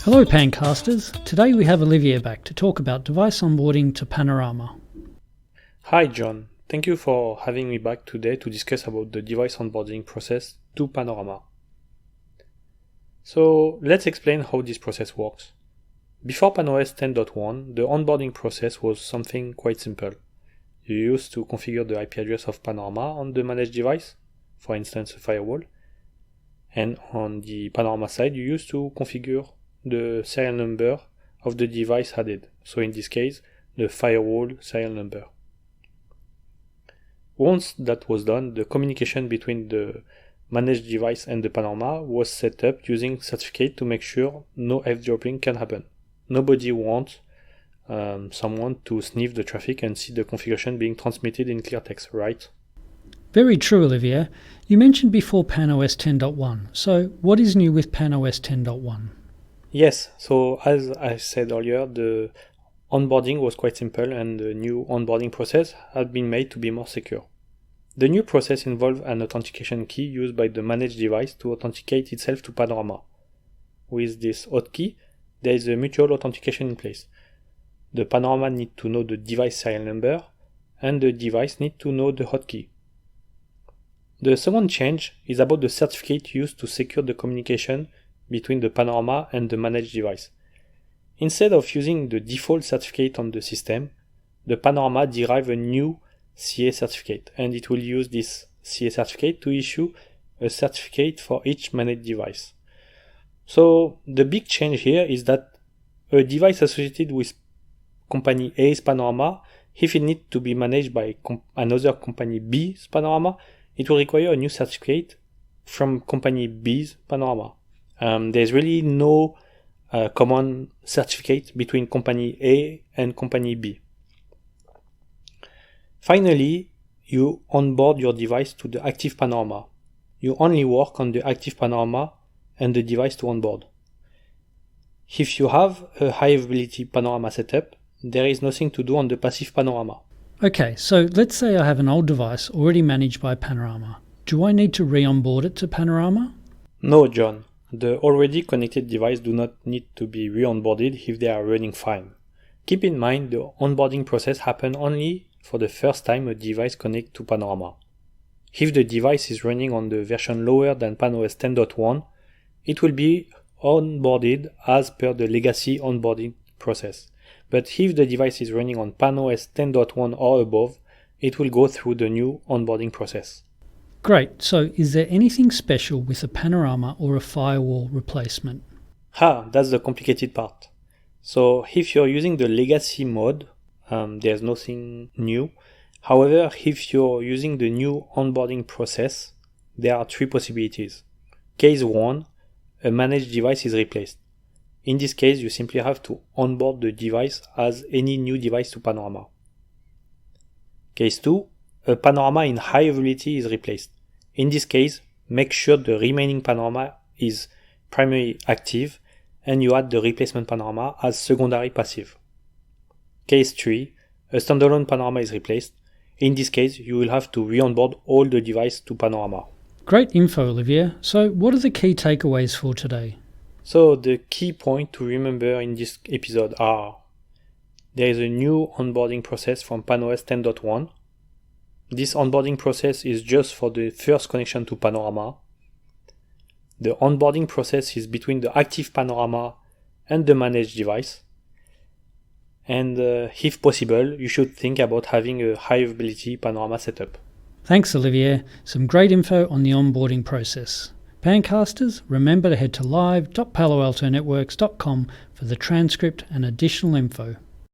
Hello PANcasters, today we have Olivier back to talk about device onboarding to Panorama. Hi John, thank you for having me back today to discuss about the device onboarding process to Panorama. So let's explain how this process works. Before PanOS 10.1, the onboarding process was something quite simple. You used to configure the IP address of Panorama on the managed device, for instance a firewall, and on the Panorama side you used to configure the serial number of the device added, so in this case the firewall serial number. Once that was done, the communication between the managed device and the Panorama was set up using certificate to make sure no eavesdropping can happen. Nobody wants someone to sniff the traffic and see the configuration being transmitted in clear text, right? Very true, Olivier. You mentioned before PanOS 10.1, so what is new with PanOS 10.1? Yes, so as I said earlier, the onboarding was quite simple and the new onboarding process had been made to be more secure. The new process involved an authentication key used by the managed device to authenticate itself to Panorama. With this hotkey, there is a mutual authentication in place. The Panorama needs to know the device serial number and the device needs to know the hotkey. The second change is about the certificate used to secure the communication between the Panorama and the managed device. Instead of using the default certificate on the system, the Panorama derives a new CA certificate, and it will use this CA certificate to issue a certificate for each managed device. So the big change here is that a device associated with company A's Panorama, if it needs to be managed by another company B's Panorama, it will require a new certificate from company B's Panorama. There's really no common certificate between company A and company B. Finally, you onboard your device to the active Panorama. You only work on the active Panorama and the device to onboard. If you have a high availability Panorama setup, there is nothing to do on the passive Panorama. Okay, so let's say I have an old device already managed by Panorama. Do I need to re-onboard it to Panorama? No, John. The already connected device do not need to be re-onboarded if they are running fine. Keep in mind the onboarding process happens only for the first time a device connects to Panorama. If the device is running on the version lower than PanOS 10.1, it will be onboarded as per the legacy onboarding process. But if the device is running on PanOS 10.1 or above, it will go through the new onboarding process. Great, so is there anything special with a Panorama or a firewall replacement? That's the complicated part. So if you're using the legacy mode, there's nothing new. However, if you're using the new onboarding process, there are three possibilities. Case 1, a managed device is replaced. In this case, you simply have to onboard the device as any new device to Panorama. Case 2, a Panorama in high availability is replaced. In this case, make sure the remaining Panorama is primarily active and you add the replacement Panorama as secondary passive. Case 3, a standalone Panorama is replaced. In this case, you will have to re-onboard all the devices to Panorama. Great info, Olivier. So what are the key takeaways for today? So the key point to remember in this episode are: there is a new onboarding process from PanOS 10.1. This onboarding process is just for the first connection to Panorama. The onboarding process is between the active Panorama and the managed device. And if possible, you should think about having a high availability Panorama setup. Thanks, Olivier. Some great info on the onboarding process. PANcasters, remember to head to live.paloaltonetworks.com for the transcript and additional info.